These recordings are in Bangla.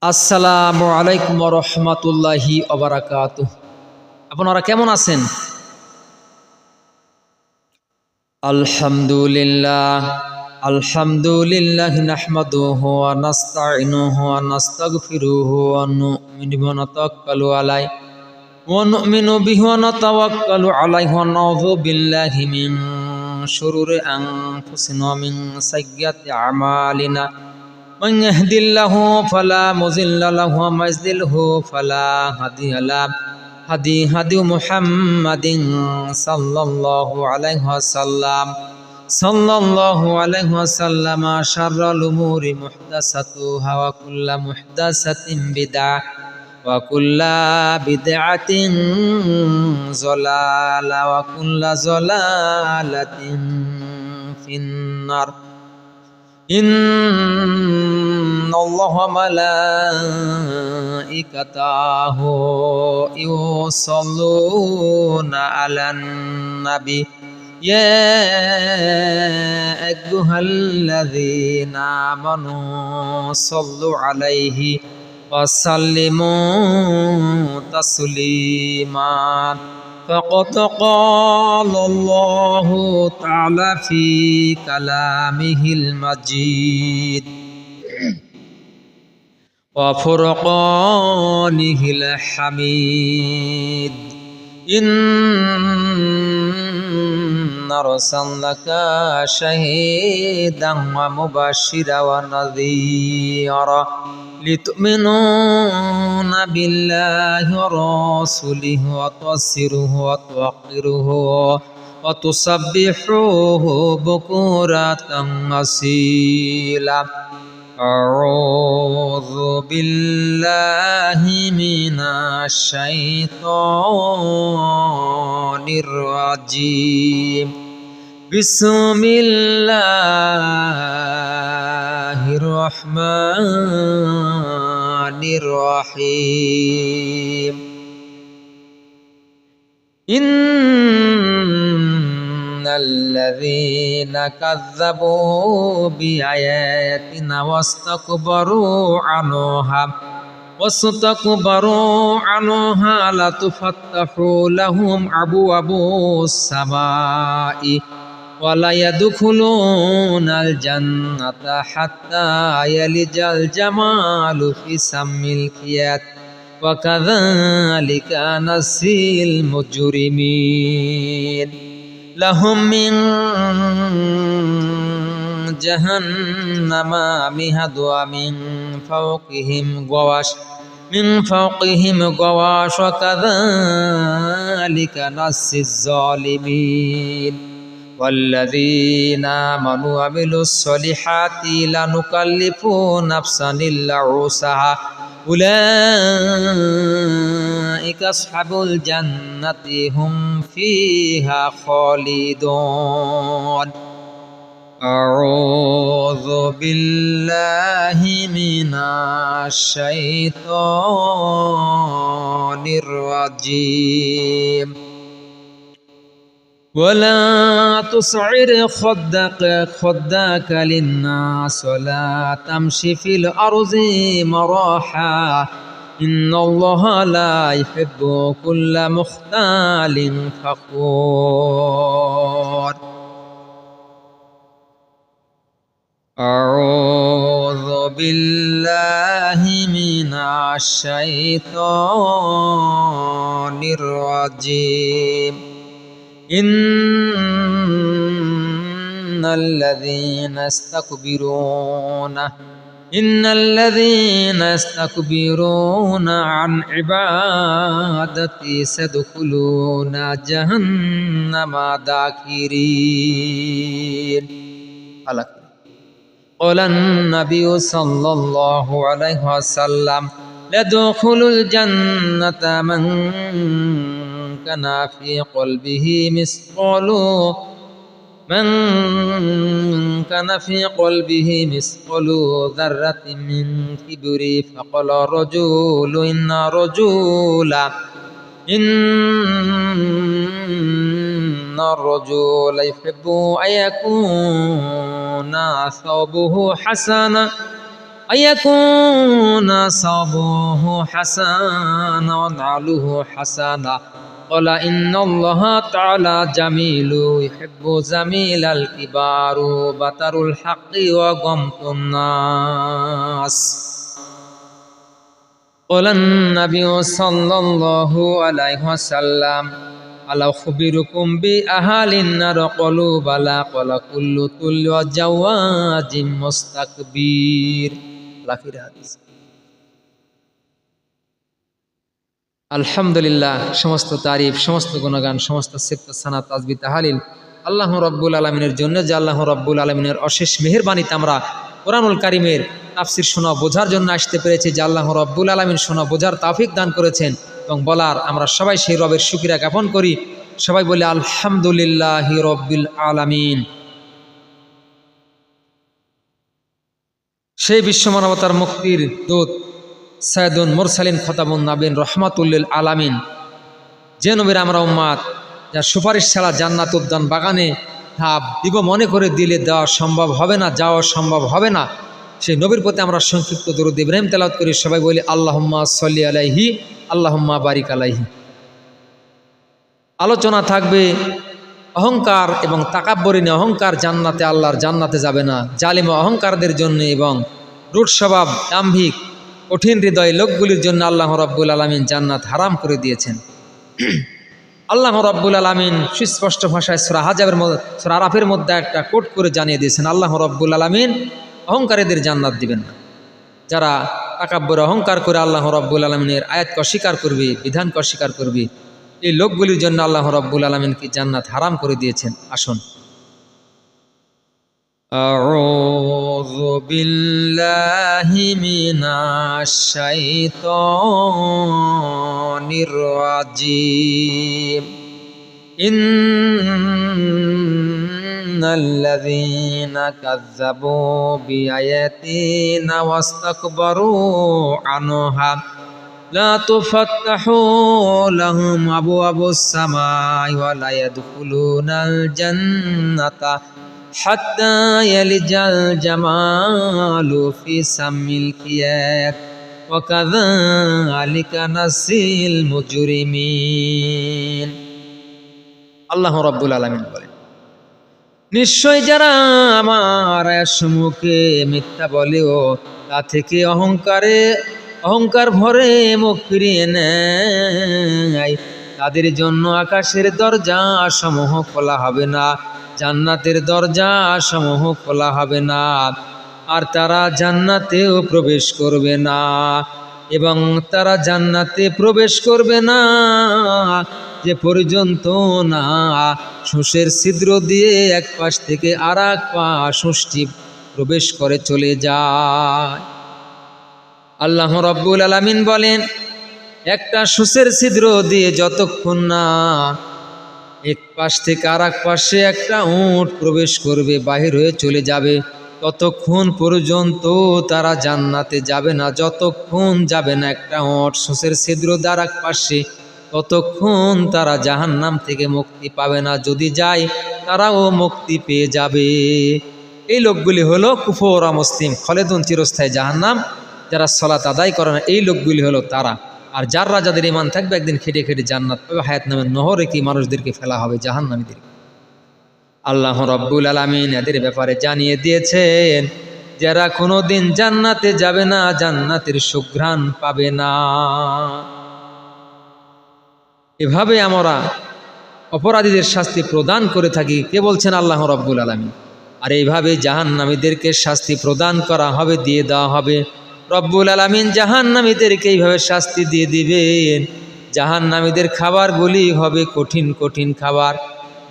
আসসালামু আলাইকুম ওয়া রাহমাতুল্লাহি ওয়া বারাকাতুহু। আপনারা কেমন আছেন? আলহামদুলিল্লাহ নাহমাদুহু ওয়া নাস্তাঈনুহু ওয়া নাস্তাগফিরুহু ওয়া নু'মিনু বিহি ওয়া নাতাওয়াক্কালু আলাইহি ওয়া নু'মিনু বিহি ওয়া নাতাওয়াক্কালু আলাইহি ওয়া নাউযু বিল্লাহি মিন শুরুরি আনফুসিনা ওয়া মিন সাইয়্যাতি আমালিনা। من يهد الله فلا مضل له ومن يضلل فلا هادي له. هدي محمد صلى الله عليه وسلم. شر الأمور محدثاتها وكل محدثة بدعة وكل بدعة ضلالة وكل ضلالة في النار. إن الله وملائكته يصلون على النبي يا أيها الذين آمنوا صلوا عليه وسلموا تسليما. فقد قال الله تعالى في كلامه المجيد وفرقانه الحميد. إن أرسلناك شهيدا ومبشرا ونذيرا لتؤمنون بالله ورسوله وتعزروه وتوقروه وتسبحوه بكرة وأصيلا. أعوذ بالله من الشيطان الرجيم. بسم الله الرحمن الرحيم. إن الذين كذبوا بآياتنا واستكبروا عنها لا تفتح لهم أبواب السماء ولا يدخلون الجنة حتى يلج الجمال في سم الخياط وكذلك نجزي المجرمين. لهم من جهنم مهاد ومن فوقهم غواش وكذلك نجزي الظالمين. والذين آمنوا وعملوا الصالحات لا نكلف نفسا إلا وسعها أولئك أصحاب الجنة هم فيها خالدون. أعوذ بالله من الشيطان الرجيم. ولا تصعر خدك للناس ولا تمشي في الأرض مرحا إن الله لا يحب كل مختال فخور. أعوذ بالله من الشيطان الرجيم. إن الذين يستكبرون عن عبادتي سيدخلون جهنم داخرين. قال النبي صلى الله عليه وسلم ليدخل الجنة من كان في قلبه مثقال ذرة من كبر. فقال الرجل إن الرجل يحب أن يكون ثوبه حسنا আয়াকুনা সাবুহু হাসানা ওয়া নালুহু হাসানা ক্বালা ইন্নাল্লাহা তাআলা জামিলু ইউহিব্বু জামিলাল কিবারু বাতারুল হাক্কি ওয়া গামতুন নাস। ক্বালান নাবিয়্যু সাল্লাল্লাহু আলাইহি ওয়াসাল্লাম আলা খুবিরুকুম বি আহালিন নার ক্বালু বালা ক্বালা কুল্লু তুল্লি ওয়া জাওয়াজিম মুস্তাকবির। লাফির হাদিস। আলহামদুলিল্লাহ, সমস্ত তারিফ, সমস্ত গুণগান, সমস্ত সিফত সানা তাসবিহ তাহলিল আল্লাহ রাব্বুল আলামিনের জন্য, যে আল্লাহ রাব্বুল আলামিনের অশেষ মেহেরবানিতে আমরা কোরআনুল কারীমের তাফসীর শোনা বোঝার জন্য আসতে পেরেছি, যে আল্লাহ রাব্বুল আলামিন শোনা বোঝার তৌফিক দান করেছেন এবং বলার আমরা সবাই সেই রবের শুকরিয়া জ্ঞাপন করি। সবাই বলে আলহামদুলিল্লাহি রাব্বিল আলামিন। সেই বিশ্ব মানবতার মুক্তির দূত সাইয়্যিদুল মুরসালিন খতামুন নবীন রহমাতুল লিল আলামিন, যে নবীর আমরা উম্মাত, যার সুপারিশ ছাড়া জান্নাত উদ্যান বাগানে ধাপ দিব মনে করে দিলে দেওয়া সম্ভব হবে না, যাওয়া সম্ভব হবে না, সেই নবীর প্রতি আমরা সংক্ষিপ্ত দরুদ ইব্রাহিম তেলাওয়াত করি। সবাই বলি আল্লাহুম্মা সাল্লি আলাইহি আল্লাহুম্মা বারিক আলাইহি। আলোচনা থাকবে অহংকার এবং তাকাব্বুরিনে অহংকার জান্নাতে, আল্লাহর জান্নাতে যাবে না, জালিম অহংকারদের জন্য এবং রূঢ় স্বভাব দাম্ভিক কঠিন হৃদয় লোকগুলির জন্য আল্লাহ রাব্বুল আলামিন জান্নাত হারাম করে দিয়েছেন। আল্লাহ রাব্বুল আলামিন সুস্পষ্ট ভাষায় সূরা হাজাবের মধ্যে, সূরা আরাফের মধ্যে একটা কোট করে জানিয়ে দিয়েছেন, আল্লাহ রাব্বুল আলামিন অহংকারীদের জান্নাত দিবেন না। যারা তাকাব্বুর অহংকার করে আল্লাহ রাব্বুল আলামিনের আয়াতকে অস্বীকার করবে, বিধানকে অস্বীকার করবে, এই লোকগুলির জন্য আল্লাহ রাব্বুল আলামিন কি জান্নাত হারাম করে দিয়েছেন। আসুন, আউযু বিল্লাহি মিনাশ শাইতানির রাজিম। ইন্নাল্লাযীনা কাযযাবু বিআয়াতিনা ওয়াস্তাকবারু আনহা লা তুফাত্তাহু লাহুম আবওয়াবুস সামাই ওয়া লা ইয়াদখুলুনাল জান্নাতা হাত্তা ইয়ালিজাল জামালু ফি সামিল কিয়াত ওয়া কাযালিকা নাসিল মুজরিমিন। আল্লাহ রাব্বুল আলামিন বলেন, নিশ্চয় যারা আমার আয়াতসমূহকে মিথ্যা বলেও তা থেকে অহংকার ভরে মুখ ফিরিয়ে নেয়, তাদের জন্য আকাশের দরজা সমূহ খোলা হবে না, জান্নাতের দরজা সমূহ খোলা হবে না, আর তারা জান্নাতেও প্রবেশ করবে না, এবং তারা জান্নাতে প্রবেশ করবে না যে পর্যন্ত না সুষের ছিদ্র দিয়ে এক পাশ থেকে আর এক পাশ সুষ্টি প্রবেশ করে চলে যায়। আল্লাহ রাব্বুল আলামিন বলেন, একটা সুষের ছিদ্র দিয়ে যতক্ষণ না এক পাশ থেকে আর এক পাশে একটা উট প্রবেশ করবে, বাহির হয়ে চলে যাবে, ততক্ষণ পর্যন্ত তারা জান্নাতে যাবে না। যতক্ষণ যাবে না একটা উট সুষের ছিদ্র দ্বারা এক পাশে, ততক্ষণ তারা জাহান্নাম থেকে মুক্তি পাবে না। যদি যায় তারাও মুক্তি পেয়ে যাবে। এই লোকগুলি হলো কুফর মুসলিম, খালেদুন চিরস্থায়ী জাহান্নাম, যারা সালাত আদায় করে না, এই লোকগুলি হলো তারা। আর যারা যাদের ঈমান থাকবে একদিন খেটে খেটে জান্নাত পাবে, হায়াত নামের নহরে কি মানুষদেরকে ফেলা হবে জাহান্নামীদেরকে। আল্লাহ রাব্বুল আলামিন এদের ব্যাপারে জানিয়ে দিয়েছেন, যারা কোনোদিন জান্নাতে যাবে না, জান্নাতের সুঘ্রাণ পাবে না। এভাবে আমরা অপরাধীদের শাস্তি প্রদান করে থাকি। কে বলছেন? আল্লাহ রাব্বুল আলামিন। আর এইভাবে জাহান্নামীদেরকে শাস্তি প্রদান করা হবে, দিয়ে দেওয়া হবে। রব্বুল আলামিন জাহান্নামীদেরকে এইভাবে শাস্তি দিয়ে দিবেন। জাহান্নামীদের খাবারগুলি হবে কঠিন কঠিন খাবার।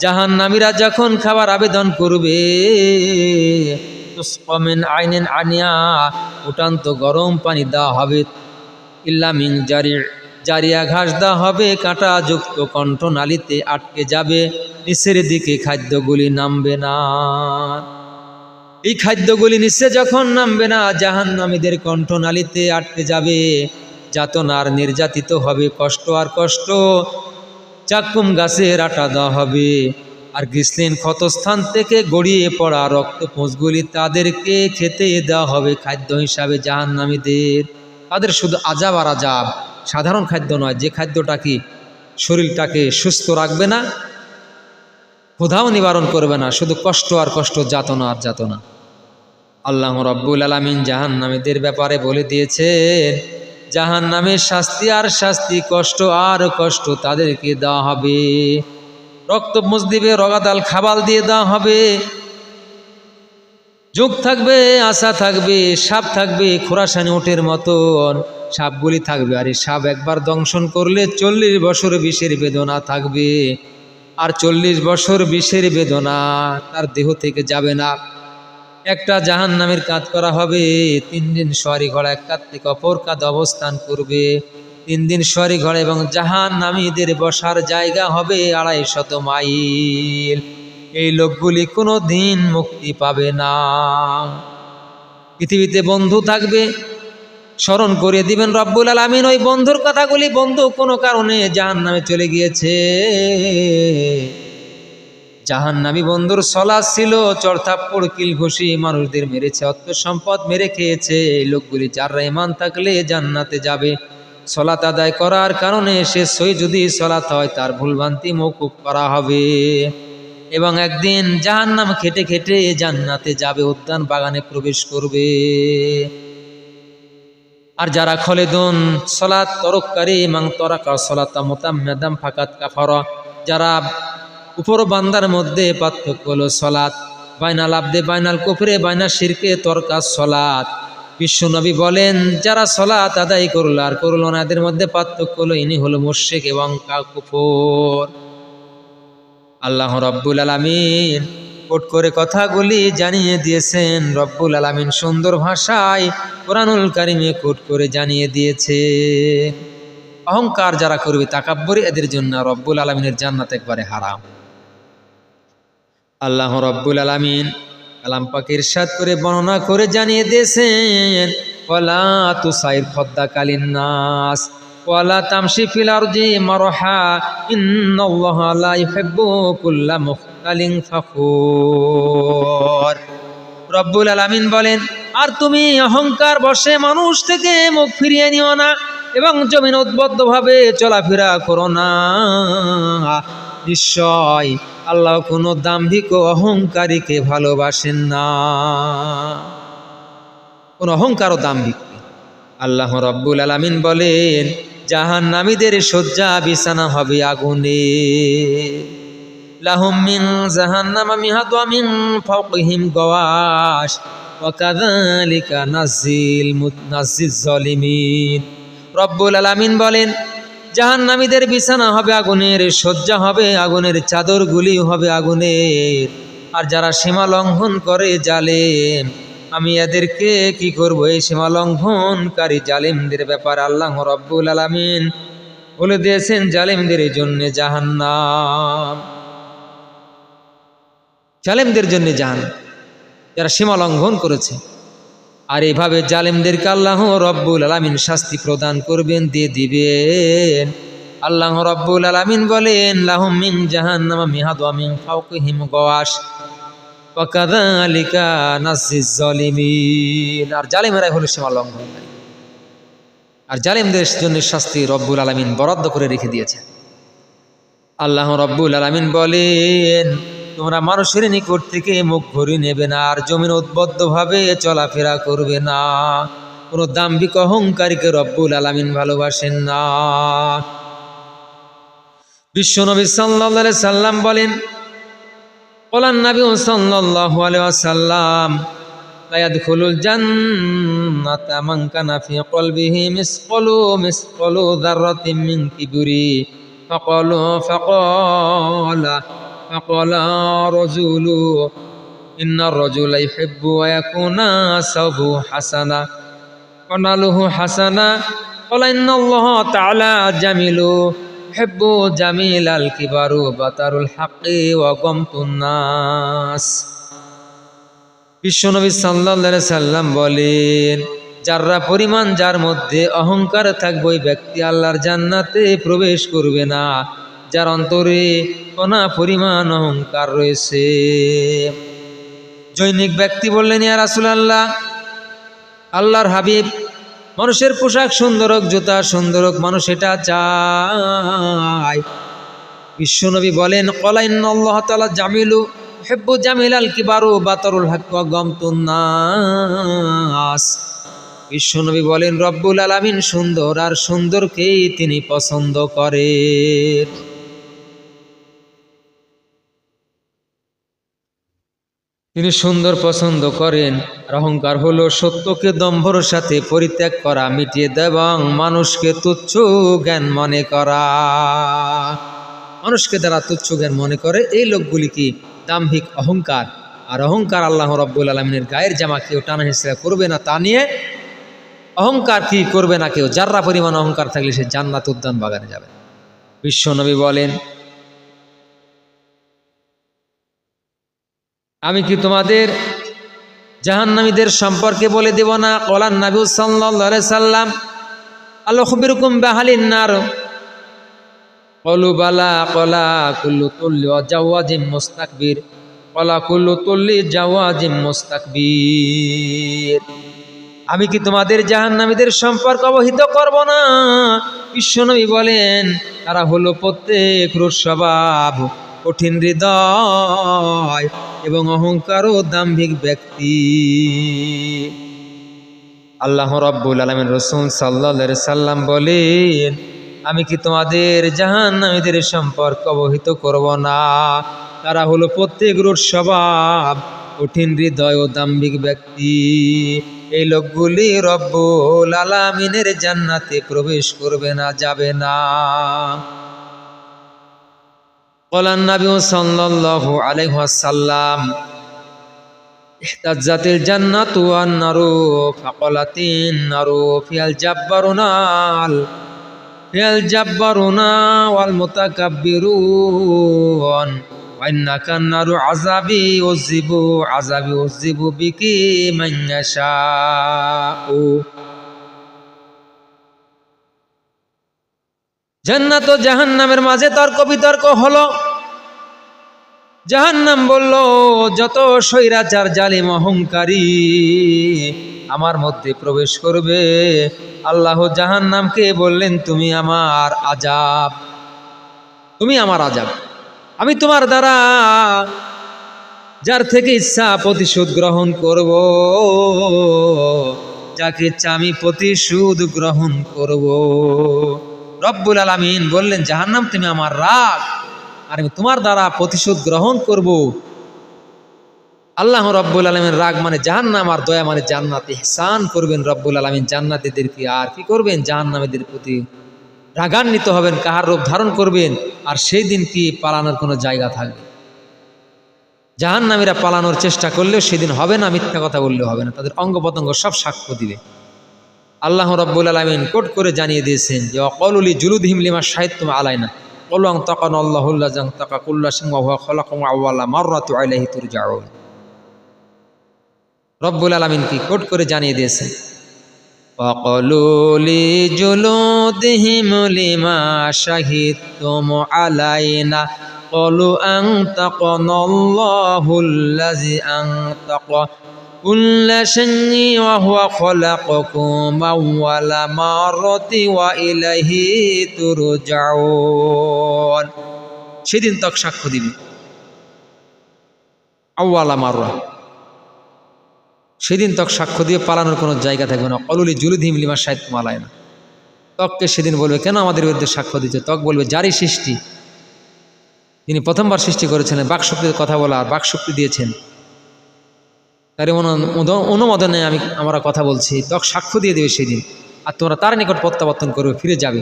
জাহান্নামীরা যখন খাবার আবেদন করবে, তুসকামিন আইনিন আনিয়া, উঠান্ত গরম পানি দেওয়া হবে, ইল্লা মিন জারিয়া ঘাস দেওয়া হবে, কাঁটাযুক্ত কণ্ঠনালীতে আটকে যাবে, নিচের দিকে খাদ্যগুলি নামবে না। এই খাদ্যগুলি নিচে যখন নামবে না, জাহান্নামীদের কণ্ঠনালীতে আটকে যাবে, যাতনার নির্যাতিত হবে, কষ্ট আর কষ্ট। চাকুম গাছের আটা দেওয়া হবে আর গ্রীষ্মের ক্ষতস্থান থেকে গড়িয়ে পড়া রক্তপুঞ্জগুলি তাদেরকে খেতে দেওয়া হবে খাদ্য হিসাবে জাহান্নামীদের। তাদের শুধু আজাব আর আজাব, সাধারণ খাদ্য নয়, যে খাদ্যটা কি শরীরটাকে সুস্থ রাখবে না, ক্ষুধাও নিবারণ করবে না, শুধু কষ্ট আর কষ্ট, যাতনা আর যাতনা। আল্লাহ রাব্বুল আলামিন জাহান্নামীদের ব্যাপারে বলে দিয়েছেন, জাহান্নামের শাস্তি আর শাস্তি, কষ্ট আর কষ্ট তাদেরকে দেওয়া হবে। রক্তপুঞ্জ দিবে, রগাদাল খাবাল দিয়ে দেওয়া হবে, যোগ থাকবে, আশা থাকবে, সাপ থাকবে, খোরাসানি ওটের মতন সাপগুলি থাকবে। আর এই সাপ একবার দংশন করলে 40 বছর বিষের বেদনা থাকবে, আর 40 বছর বিষের বেদনা তার দেহ থেকে যাবে না। একটা জাহান্নামের কাঁধ করা হবে, 3 দিন সওয়ারি ঘোড়া এক কাঁধ থেকে অপর কাঁধ অবস্থান করবে, 3 দিন সওয়ারি ঘোড়া, এবং জাহান্নামীদের বসার জায়গা হবে 250 মাইল। এই লোকগুলি কোনো দিন মুক্তি পাবে না। পৃথিবীতে বন্ধু থাকবে, স্মরণ করে দিবেন রব্বুল আলামিন ওই বন্ধুর কথাগুলি। বন্ধু কোনো কারণে জাহান্নামে চলে গিয়েছে, জাহান্নামী বন্ধুর সলাৎ ছিল, চড়থাপ্পড় কিল ঘুষি মানুষদের মেরেছে, অর্থ সম্পদ মেরে খেয়েছে। এই লোকগুলি যারা ঈমান থাকলে জান্নাতে যাবে, সলাত আদায় করার কারণে সে সই যদি সলাত হয় তার ভুলভ্রান্তি মওকুফ করা হবে, এবং একদিন জাহান্নাম খেটে খেটে জান্নাতে যাবে, উদ্যান বাগানে প্রবেশ করবে। আর যারা খলেদুন সলাত তরককারী মান তরাকা সলাতা মুতাম্মাদাম ফাকাত কাফারা, যারা উপর বান্দার মধ্যে পার্থক্য হলো সলাত, বাইনাল আবদে বাইনাল কুফরে বাইনা শিরকে তরকা সলাত। বিশ্বনবী বলেন, যারা সলাত আদায় করল আর করল না, এদের মধ্যে পার্থক্য হলো ইনি হলো মুশরিক এবং কুফর। আল্লাহ রব্বুল আলামিন কোট করে কথাগুলি জানিয়ে দিয়েছেন। রব্বুল আলামিন সুন্দর ভাষায় কোরআনুল কারিমে কোট করে জানিয়ে দিয়েছে, অহংকার যারা করবে, তাকাব্বুরি, এদের জন্য রব্বুল আলামিনের জান্নাত একবারে হারাম। আল্লাহ রব্বুল আলামিন কালাম পাকে ইরশাদ করে বর্ণনা করে জানিয়ে দিয়েছেন, ওয়ালা তুসাইর খদ্দাকালিন নাস ওয়ালা তামশি ফিল আরদি মারহা ইন্নাল্লাহা লা ইউহিব্বু কুল্লা মুখতালিন ফাখুর। রব্বুল আলামিন বলেন, আর তুমি অহংকার বশে মানুষ থেকে মুখ ফিরিয়ে নিও না এবং জমিন উদ্বদ্ধভাবে চলাফেরা করো না। নিশ্চয় আল্লাহ কোনো দাম্ভিক ও অহংকারীকে ভালোবাসেন না, কোন অহংকার ও দাম্ভিক। আল্লাহ রব্বুল আলামিন বলেন, জাহান্নামীদের শয্যা বিছানা হবে আগুনে, লাহুম মিন জাহান্নামা মিহাদু ওয়া মিন ফাওকিহিম গাওয়াশ ওয়া কাযালিকা নাজিল যালিমিন। রব্বুল আলামিন বলেন, জাহান্নামীদের বিছানা হবে আগুনের, শয্যা হবে আগুনের, চাদরগুলি হবে আগুনের। আর যারা সীমা লঙ্ঘন করে জালেম, আমি এদেরকে কি করব? এই সীমা লঙ্ঘনকারী জালিমদের ব্যাপারে আল্লাহ রব্বুল আলামিন বলে দিয়েছেন, জালিমদের জন্য জাহান্নাম, জালিমদের জন্য জাহান্নাম, যারা সীমা লঙ্ঘন করেছে। আর এইভাবে জালিমদেরকে আল্লাহ রব্বুল আলামিন শাস্তি প্রদান করবেন, দিয়ে দিবেন। আল্লাহ রব্বুল আলামিন বলেন, লাহুম মিন জাহান্নামা মিহাদু ওয়া মিন ফাওকিহিম গাওয়াশ ওয়া কাযালিকা নাজিজ জালিমিন। আর জালিমেরাই হলো সীমা লঙ্ঘনকারী, আর জালিমদের জন্য শাস্তি রব্বুল আলামিন বরাদ্দ করে রেখে দিয়েছেন। আল্লাহ রব্বুল আলামিন বলেন, তোমরা মানুষের নিকট থেকে মুখ ঘুরিয়ে নেবে না, আর জমিন উদ্বদ্ধভাবে চলাফেরা করবে না। কোনো দাম্ভিক অহংকারীকে রব্বুল আলামিন ভালোবাসেন না। বিশ্বনবী সাল্লাল্লাহু আলাইহি সাল্লাম বলেন, ক্বালান নবী সাল্লাল্লাহু আলাইহি ওয়াসাল্লাম, লা ইয়াদখুলুল জান্নাতা মান কানা ফি কলবিহি মিসকালু যাররাতিন মিন কিবরি فقال رجل إن الرجل يحب ويكون ثوبه حسنا وناله حسنا قال إن الله تعالى جميل يحب جميل الكبر بطر الحق وغمط الناس। বিশ্বনবী সাল্লাল্লাহু আলাইহি সাল্লাম বলেন, যারা পরিমাণ যার মধ্যে অহংকার থাকবে, ওই ব্যক্তি আল্লাহর জান্নাতে প্রবেশ করবে না। যার অন্তরে কণা পরিমাণ অহংকার রয়েছে। জৈনিক ব্যক্তি বললেন, ইয়া রাসূলুল্লাহ, আল্লাহর হাবিব, মানুষের পোশাক সুন্দর হোক, জুতা সুন্দর হোক, মানুষ এটা চায়। বিশ্বনবী বলেন, ক্বালা ইন্নাল্লাহ তাআলা জামিলু ইউহিব্বু জামিলাল কিবারু বাতারুল হক ওয়া গামতুন নাস। বিশ্বনবী বলেন, রব্বুল আলামিন সুন্দর, আর সুন্দরকেই তিনি পছন্দ করেন। তিনি সুন্দর পছন্দ করেন। আর অহংকার হলো সত্যকে দম্ভর সাথে পরিত্যাগ করা, মিটিয়ে দেওয়া এবং মানুষকে তুচ্ছ জ্ঞান মনে করা। মানুষকে যারা তুচ্ছ জ্ঞান মনে করে, এই লোকগুলি কি দাম্ভিক অহংকার। আর অহংকার আল্লাহ রাব্বুল আলামিনের গায়ের জামা কেউ টানা হেঁচড়া করবে না, তা নিয়ে অহংকার কি করবে না কেউ। যার্রা পরিমাণ অহংকার থাকলে সে জান্নাত উদ্যান বাগানে যাবে। বিশ্বনবী বলেন, আমি কি তোমাদের জাহান্নামীদের সম্পর্কে বলে দেব না? ক্বালান নবী সাল্লাল্লাহু আলাইহি সাল্লাম, আল উখবিরুকুম বিআহলিন নার। ক্বালু বালা, ক্বালা কুল্লু তুল্লি ওয়া জাওয়াজিম মুস্তাকবির, ক্বালা কুল্লু তুল্লি জাওয়াজিম মুস্তাকবির। আমি কি তোমাদের জাহান্নামীদের সম্পর্ক অবহিত করব না? বিশ্বনবী বলেন, তারা হলো প্রত্যেক রূঢ় স্বভাব, কঠিন হৃদয় এবং অহংকার ও দাম্ভিক ব্যক্তি। আল্লাহ রাব্বুল আলামিন রাসূল সাল্লাল্লাহু আলাইহি সাল্লাম বলেন, আমি কি তোমাদের জাহান্নামীদের সম্পর্ক অবহিত করব না? তারা হলো প্রত্যেক রূঢ় স্বভাব, কঠিন হৃদয় ও দাম্ভিক ব্যক্তি। এই লোকগুলি রব্বুল আলামিনের জান্নাতে প্রবেশ করবে না, যাবে না। ক্বালান নবী সাল্লাল্লাহু আলাইহি ওয়াসাল্লাম, ইহতাজ্জাতিল জান্নাতু ওয়ান নারু ফাকালাতিন নারু ফিয়াল জাব্বারুনা ওয়াল মুতাকাব্বিরুন ওয়া ইন্নাকান নারু আযাবি উযিবু বিকি মান ইয়াশাউ। জান্নাত ও জাহান্নামের মাঝে তর্ক বিতর্ক হলো। জাহান্নাম বলল, যত স্বৈরাচার জালিম অহংকারী আমার মধ্যে প্রবেশ করবে। আল্লাহ জাহান্নামকে বললেন, তুমি আমার আযাব, তুমি আমার আযাব। আমি তোমার দ্বারা যার থেকে ইচ্ছা প্রতিশোধ গ্রহণ করব, যাকে ইচ্ছা আমি প্রতিশোধ গ্রহণ করব। রব্বুল আলামিন বললেন, জাহান্নাম তুমি আমার রাগ, আর আমি তোমার দ্বারা প্রতিশোধ গ্রহণ করব। আল্লাহ রব্বুল আলামিন রাগ মানে জাহান্নাম, আর দয়া মানে জান্নাত। ইহসান করবেন রব্বুল আলামিন জান্নাতীদেরকে, আর কি করবেন? জাহান্নামীদের প্রতি রাগান্বিত হবেন, কাহার রূপ ধারণ করবেন। আর সেই দিন কি পালানোর কোনো জায়গা থাকবে? জাহান্নামীরা পালানোর চেষ্টা করলেও সেদিন হবে না, মিথ্যা কথা বললেও হবে না, তাদের অঙ্গ প্রত্যঙ্গ সব সাক্ষ্য দিবে। আল্লাহ রাব্বুল আলামিন কোট করে জানিয়ে দিয়েছেন যে, ওয়াকালু লিজুলুদিহিম লিমা শাহিদতুম আলাইনা ক্বালু আনতাকানা আল্লাহু আল্লাযী আনতাকা কুল্লা শাইইন ওয়া হুয়া খালাকাকুম আউওয়ালা মাররাতু ইলাইহি তুরজাউন। রব্বুল আলামিন কি কোট করে জানিয়ে দিয়েছেন, ওয়াকালু লিজুলুদিহিম লিমা শাহিদতুম আলাইনা ক্বালু আনতাকানা আল্লাহু আল্লাযী আনতাকা কুল্লা শাইইন ওয়া হুয়া খালাকাকুম আউওয়ালা মাররাতি ওয়া ইলাইহি তুরজাউন। সেদিন তক সাক্ষ্য দিবে আউওয়ালা মাররা, সেদিন তক সাক্ষ্য দিয়ে পালানোর কোনো জায়গা থাকবে না। ক্বালু লিজুলুদিহিম লিমা শাহিদতুম আলাইনা, তককে সেদিন বলবে, কেন আমাদের বিরুদ্ধে সাক্ষ্য দিচ্ছে? তক বলবে, যারই সৃষ্টি, তিনি প্রথমবার সৃষ্টি করেছিলেন, বাকশক্তির কথা বলার বাকশক্তি দিয়েছেন, তার অনুমোদনে আমরা কথা বলছি। তক সাক্ষ্য দিয়ে দেবে সেদিন, আর তোমরা তার নিকট প্রত্যাবর্তন করবে, ফিরে যাবে।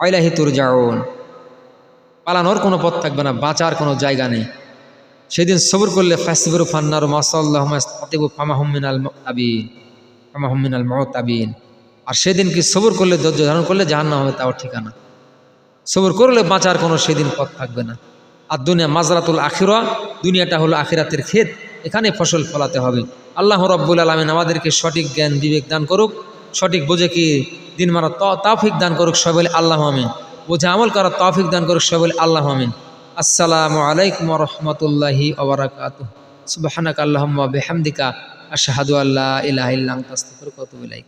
ইলাইহি তুরজাউন, পালানোর কোনো পথ থাকবে না, বাঁচার কোনো জায়গা নেই। সেদিন সবর করলে ফাসবিরু ফান্নারু মাসাল্লাহু মাস্তাতিবু ফামাহুম মিনাল মুতাবিন। আর সেদিন কি সবর করলে, ধৈর্য ধারণ করলে জাহান্নাম হবে তাও ঠিকানা। সবর করলে বাঁচার কোনো সেদিন পথ থাকবে না। আর দুনিয়া মাজরাতুল আখিরা, দুনিয়াটা হলো আখিরাতের ক্ষেত, এখানে ফসল ফলাতে হবে। আল্লাহ রাব্বুল আলামিন আমাদেরকে সঠিক জ্ঞান বিবেক দান করুক, সঠিক বুঝে কি দিন মারা তৌফিক দান করুক। সবাই বলে আল্লাহু আমিন। বোঝা আমল করার তৌফিক দান করুক। সবাই বলি আল্লাহ আমিন। আসসালামু আলাইকুম ওয়া রাহমাতুল্লাহি ওয়া বারাকাতুহু। সুবহানাকা আল্লাহুম্মা ওয়া বিহামদিকা আশহাদু আল্লা ইলাহা ইল্লা আনতা আস্তাগফিরুকা ওয়া আতুবু ইলাইক।